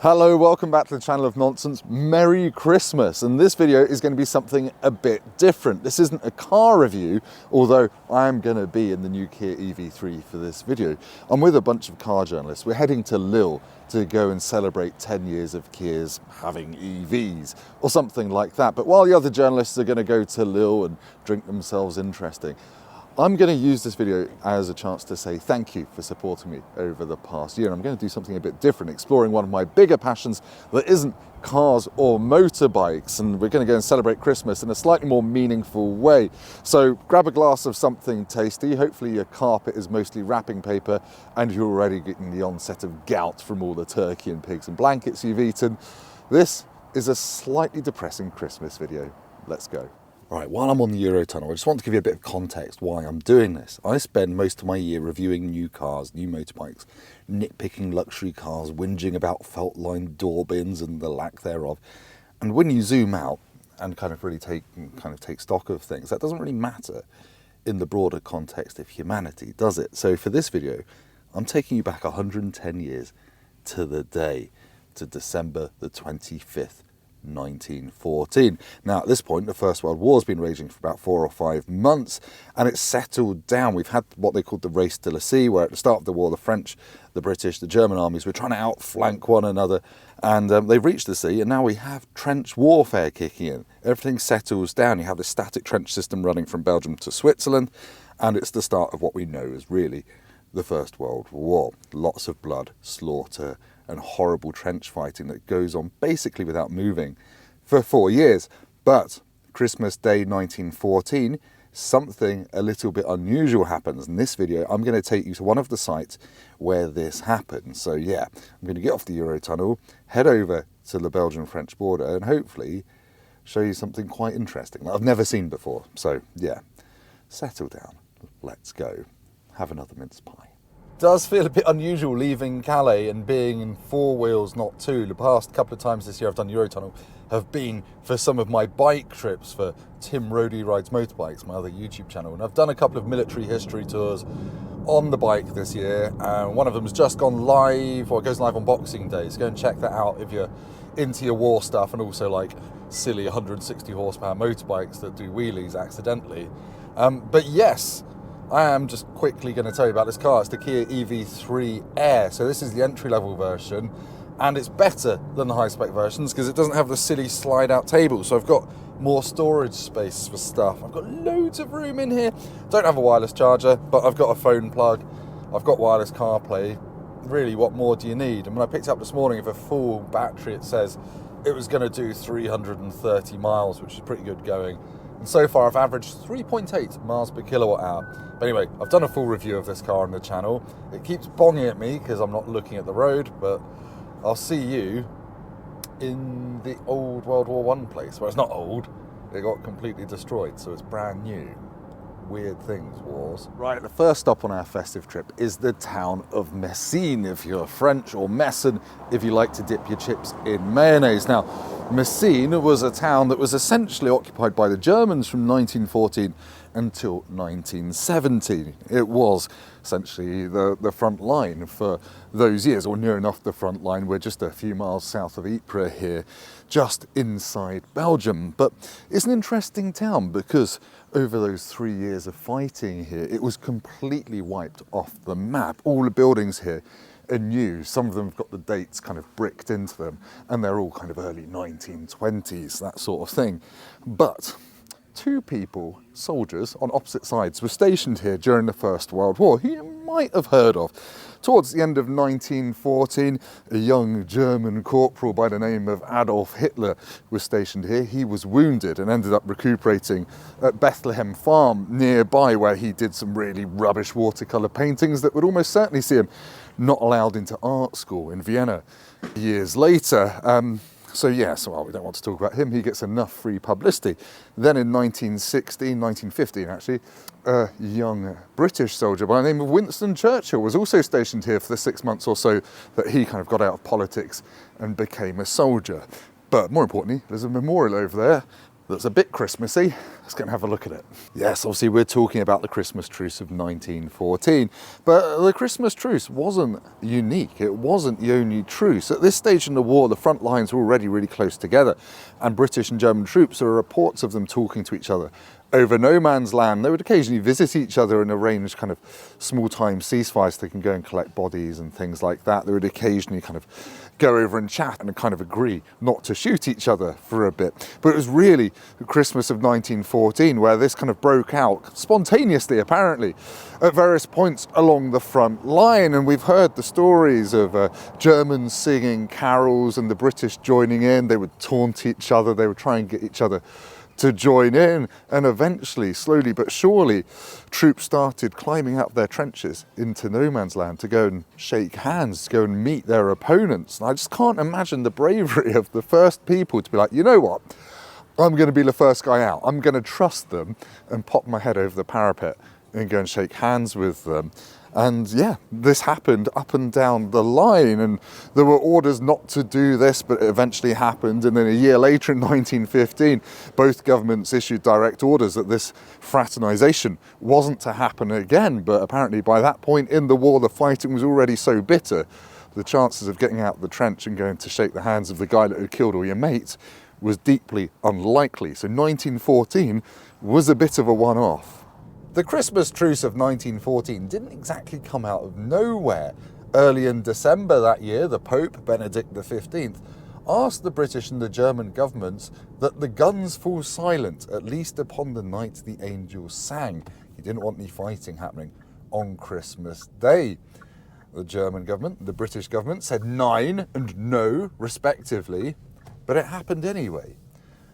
Hello, welcome back to the channel of nonsense. Merry Christmas. And this video is going to be something a bit different. This isn't a car review, although I am going to be in the new Kia EV3 for this video. I'm with a bunch of car journalists. We're heading to Lille to go and celebrate 10 years of Kia's having EVs or something like that. But while the other journalists are going to go to Lille and drink themselves interesting, I'm going to use this video as a chance to say thank you for supporting me over the past year. And I'm going to do something a bit different, exploring one of my bigger passions that isn't cars or motorbikes. And we're going to go and celebrate Christmas in a slightly more meaningful way. So grab a glass of something tasty. Hopefully your carpet is mostly wrapping paper and you're already getting the onset of gout from all the turkey and pigs and blankets you've eaten. This is a slightly depressing Christmas video. Let's go. Right, while I'm on the Eurotunnel, I just want to give you a bit of context why I'm doing this. I spend most of my year reviewing new cars, new motorbikes, nitpicking luxury cars, whinging about felt-lined door bins and the lack thereof. And when you zoom out and kind of really take stock of things, that doesn't really matter in the broader context of humanity, does it? So for this video, I'm taking you back 110 years to the day, to December the 25th. 1914. Now at this point the First World War has been raging for about 4 or 5 months and it's settled down. We've had what they called the race to the sea, where at the start of the war the French, the British, the German armies were trying to outflank one another, and they've reached the sea, and now we have trench warfare kicking in. Everything settles down. You have this static trench system running from Belgium to Switzerland, and it's the start of what we know as really the First World War. Lots of blood, slaughter and horrible trench fighting that goes on basically without moving for 4 years. But Christmas Day 1914, something a little bit unusual happens. In this video, I'm going to take you to one of the sites where this happened. So yeah, I'm going to get off the Eurotunnel, head over to the Belgian-French border, and hopefully show you something quite interesting that I've never seen before. So yeah, settle down. Let's go. Have another mince pie. Does feel a bit unusual leaving Calais and being in 4 wheels, not 2. The past couple of times this year I've done Eurotunnel have been for some of my bike trips for Tim Roadie Rides Motorbikes, my other YouTube channel. And I've done a couple of military history tours on the bike this year. One of them has just gone live, or it goes live on Boxing Day. So go and check that out if you're into your war stuff and also like silly 160 horsepower motorbikes that do wheelies accidentally. But yes, I am just quickly going to tell you about this car. It's the Kia EV3 Air. So this is the entry-level version, and it's better than the high-spec versions because it doesn't have the silly slide-out table. So I've got more storage space for stuff. I've got loads of room in here. Don't have a wireless charger, but I've got a phone plug. I've got wireless CarPlay. Really, what more do you need? And when I picked it up this morning with a full battery, it says it was going to do 330 miles, which is pretty good going. And so far I've averaged 3.8 miles per kilowatt hour. But anyway, I've done a full review of this car on the channel. It keeps bonging at me because I'm not looking at the road, but I'll see you in the old World War I place. Well, it's not old, it got completely destroyed, so it's brand new. Weird things, wars. Right, the first stop on our festive trip is the town of Messines, if you're French, or Meissen, if you like to dip your chips in mayonnaise. Now, Messines was a town that was essentially occupied by the Germans from 1914 until 1917. It was essentially the front line for those years, or near enough the front line. We're just a few miles south of Ypres here, just inside Belgium. But it's an interesting town because over those 3 years of fighting here, it was completely wiped off the map. All the buildings here are new. Some of them have got the dates kind of bricked into them, and they're all kind of early 1920s, that sort of thing. But 2 people, soldiers on opposite sides, were stationed here during the First World War, who you might have heard of. Towards the end of 1914, a young German corporal by the name of Adolf Hitler was stationed here. He was wounded and ended up recuperating at Bethlehem Farm nearby, where he did some really rubbish watercolour paintings that would almost certainly see him not allowed into art school in Vienna years later. So yes, well, we don't want to talk about him. He gets enough free publicity. Then in 1915 actually, a young British soldier by the name of Winston Churchill was also stationed here for the 6 months or so that he kind of got out of politics and became a soldier. But more importantly, there's a memorial over there that's a bit Christmassy. Let's go and have a look at it. Yes, obviously we're talking about the Christmas Truce of 1914, but the Christmas Truce wasn't unique. It wasn't the only truce. At this stage in the war, the front lines were already really close together, and British and German troops, there are reports of them talking to each other over no man's land. They would occasionally visit each other and arrange kind of small-time ceasefires so they can go and collect bodies and things like that. They would occasionally kind of go over and chat and kind of agree not to shoot each other for a bit. But it was really the Christmas of 1914 where this kind of broke out spontaneously, apparently, at various points along the front line. And we've heard the stories of Germans singing carols and the British joining in. They would taunt each other. They would try and get each other to join in, and eventually, slowly but surely, troops started climbing up their trenches into no man's land to go and shake hands, to go and meet their opponents. And I just can't imagine the bravery of the first people to be like, you know what, I'm going to be the first guy out. I'm going to trust them and pop my head over the parapet and go and shake hands with them. And yeah, this happened up and down the line, and there were orders not to do this, but it eventually happened. And then a year later in 1915, both governments issued direct orders that this fraternisation wasn't to happen again. But apparently by that point in the war, the fighting was already so bitter, the chances of getting out of the trench and going to shake the hands of the guy that had killed all your mates was deeply unlikely. So 1914 was a bit of a one-off. The Christmas Truce of 1914 didn't exactly come out of nowhere. Early in December that year, the Pope, Benedict XV, asked the British and the German governments that the guns fall silent, at least upon the night the angels sang. He didn't want any fighting happening on Christmas Day. The German government, the British government said 9 and no, respectively, but it happened anyway.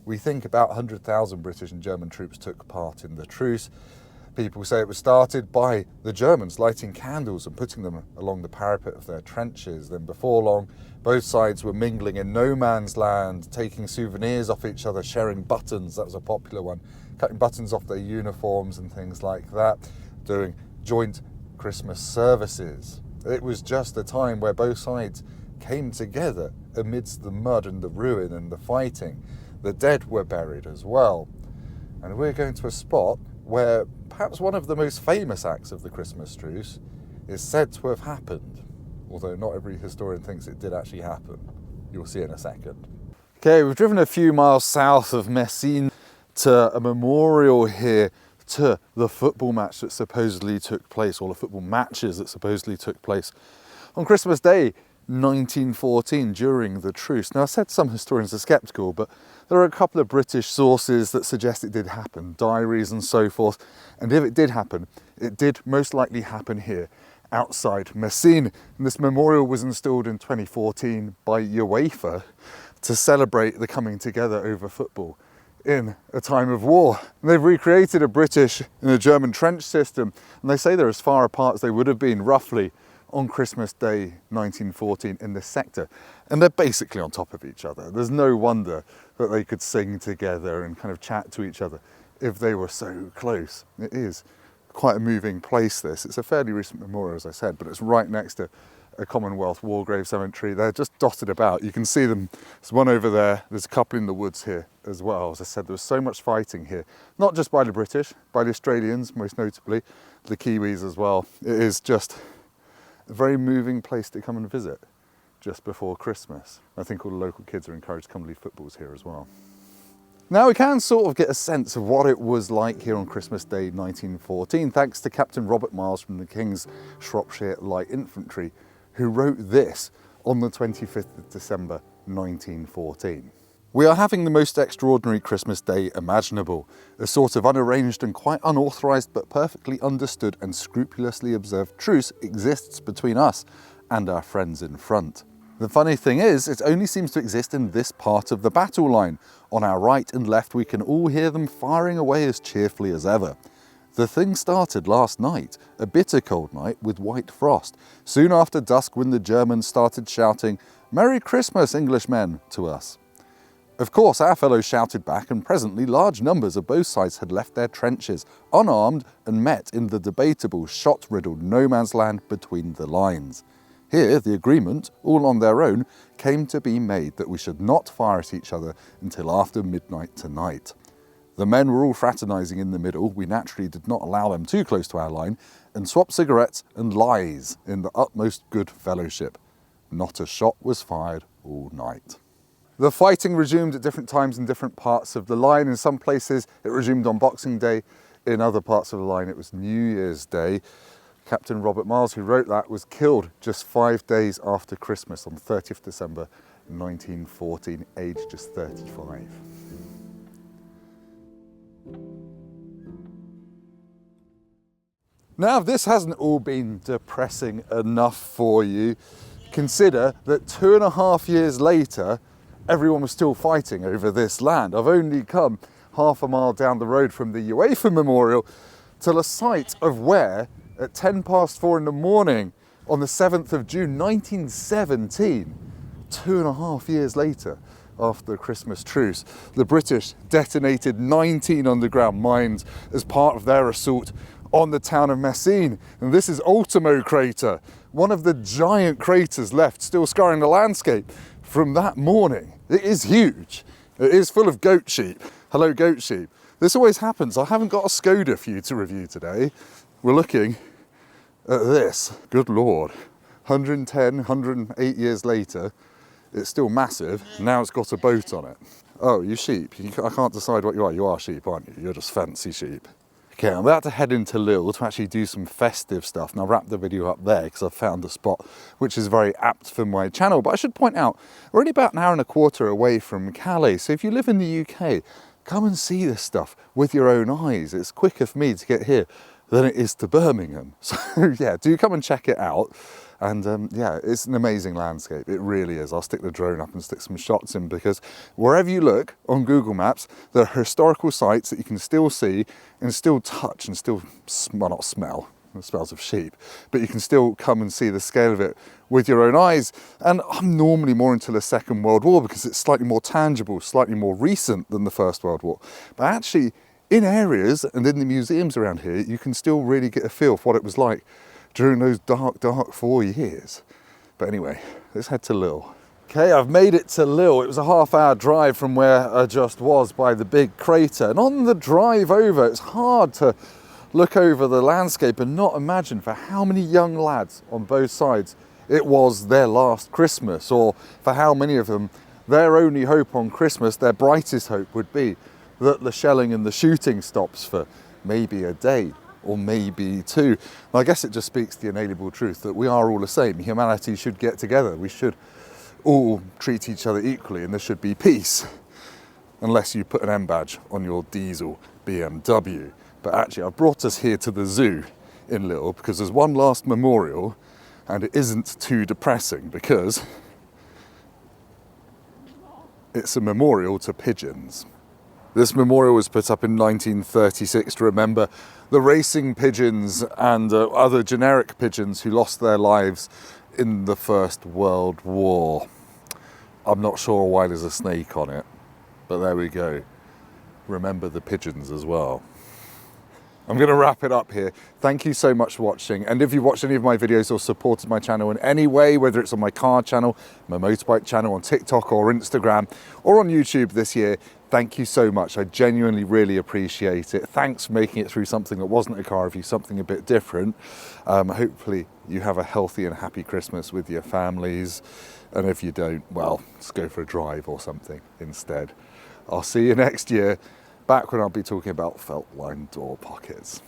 We think about 100,000 British and German troops took part in the truce. People say it was started by the Germans lighting candles and putting them along the parapet of their trenches. Then before long, both sides were mingling in no man's land, taking souvenirs off each other, sharing buttons. That was a popular one. Cutting buttons off their uniforms and things like that. Doing joint Christmas services. It was just a time where both sides came together amidst the mud and the ruin and the fighting. The dead were buried as well. And we're going to a spot where perhaps one of the most famous acts of the Christmas Truce is said to have happened, although not every historian thinks it did actually happen. You'll see in a second. Okay, we've driven a few miles south of Messines to a memorial here to the football match that supposedly took place, or the football matches that supposedly took place on Christmas Day 1914 during the truce. Now, I said some historians are sceptical, but there are a couple of British sources that suggest it did happen, diaries and so forth. And if it did happen, it did most likely happen here outside Messines. And this memorial was installed in 2014 by UEFA to celebrate the coming together over football in a time of war. And they've recreated a British and a German trench system, and they say they're as far apart as they would have been roughly on Christmas Day 1914 in this sector, and they're basically on top of each other. There's no wonder that they could sing together and kind of chat to each other if they were so close. It is quite a moving place, this. It's a fairly recent memorial, as I said, but it's right next to a Commonwealth War Grave Cemetery. They're just dotted about. You can see them. There's one over there. There's a couple in the woods here as well. As I said, there was so much fighting here, not just by the British, by the Australians, most notably, the Kiwis as well. It is just a very moving place to come and visit just before Christmas. I think all the local kids are encouraged to come leave footballs here as well. Now we can sort of get a sense of what it was like here on Christmas Day 1914, thanks to Captain Robert Miles from the King's Shropshire Light Infantry, who wrote this on the 25th of December 1914. We are having the most extraordinary Christmas Day imaginable. A sort of unarranged and quite unauthorised but perfectly understood and scrupulously observed truce exists between us and our friends in front. The funny thing is, it only seems to exist in this part of the battle line. On our right and left we can all hear them firing away as cheerfully as ever. The thing started last night, a bitter cold night with white frost, soon after dusk when the Germans started shouting, "Merry Christmas, Englishmen," to us. Of course, our fellows shouted back, and presently large numbers of both sides had left their trenches, unarmed, and met in the debatable, shot-riddled no man's land between the lines. Here, the agreement, all on their own, came to be made that we should not fire at each other until after midnight tonight. The men were all fraternising in the middle. We naturally did not allow them too close to our line, and swapped cigarettes and lies in the utmost good fellowship. Not a shot was fired all night. The fighting resumed at different times in different parts of the line. In some places it resumed on Boxing Day. In other parts of the line it was New Year's Day. Captain Robert Miles, who wrote that, was killed just 5 days after Christmas on 30th December 1914, aged just 35. Now, if this hasn't all been depressing enough for you, consider that 2.5 years later, everyone was still fighting over this land. I've only come half a mile down the road from the UEFA Memorial to the site of where, at 4:10 in the morning on the 7th of June 1917, 2.5 years later, after the Christmas Truce, the British detonated 19 underground mines as part of their assault on the town of Messines. And this is Ultimo Crater, one of the giant craters left still scarring the landscape from that morning. It is huge. It is full of goat sheep. Hello, goat sheep. This always happens. I haven't got a Skoda for you to review today. We're looking at this. Good Lord. 110, 108 years later, it's still massive. Now it's got a boat on it. Oh, you sheep. I can't decide what you are. You are sheep, aren't you? You're just fancy sheep. Okay, I'm about to head into Lille to actually do some festive stuff. And I'll wrap the video up there because I've found a spot which is very apt for my channel. But I should point out, we're only about an hour and a quarter away from Calais. So if you live in the UK, come and see this stuff with your own eyes. It's quicker for me to get here than it is to Birmingham. So yeah, do come and check it out. And yeah, it's an amazing landscape. It really is. I'll stick the drone up and stick some shots in because wherever you look on Google Maps, there are historical sites that you can still see and still touch and still, well, not smell, the smells of sheep, but you can still come and see the scale of it with your own eyes. And I'm normally more into the Second World War because it's slightly more tangible, slightly more recent than the First World War. But actually, in areas and in the museums around here, you can still really get a feel for what it was like during those dark, dark 4 years. But anyway, let's head to Lille. Okay, I've made it to Lille. It was a half-hour drive from where I just was by the big crater. And on the drive over, it's hard to look over the landscape and not imagine for how many young lads on both sides it was their last Christmas, or for how many of them their only hope on Christmas, their brightest hope, would be that the shelling and the shooting stops for maybe a day or maybe two. And I guess it just speaks to the inalienable truth that we are all the same. Humanity should get together. We should all treat each other equally, and there should be peace, unless you put an M badge on your diesel BMW. But actually, I've brought us here to the zoo in Lille because there's one last memorial, and it isn't too depressing because it's a memorial to pigeons. This memorial was put up in 1936 to remember the racing pigeons and other generic pigeons who lost their lives in the First World War. I'm not sure why there's a snake on it, but there we go. Remember the pigeons as well. I'm going to wrap it up here. Thank you so much for watching. And if you've watched any of my videos or supported my channel in any way, whether it's on my car channel, my motorbike channel, on TikTok or Instagram, or on YouTube this year, thank you so much. I genuinely really appreciate it. Thanks for making it through something that wasn't a car review, something a bit different. Hopefully you have a healthy and happy Christmas with your families. And if you don't, well, let's go for a drive or something instead. I'll see you next year, back when I'll be talking about felt-lined door pockets.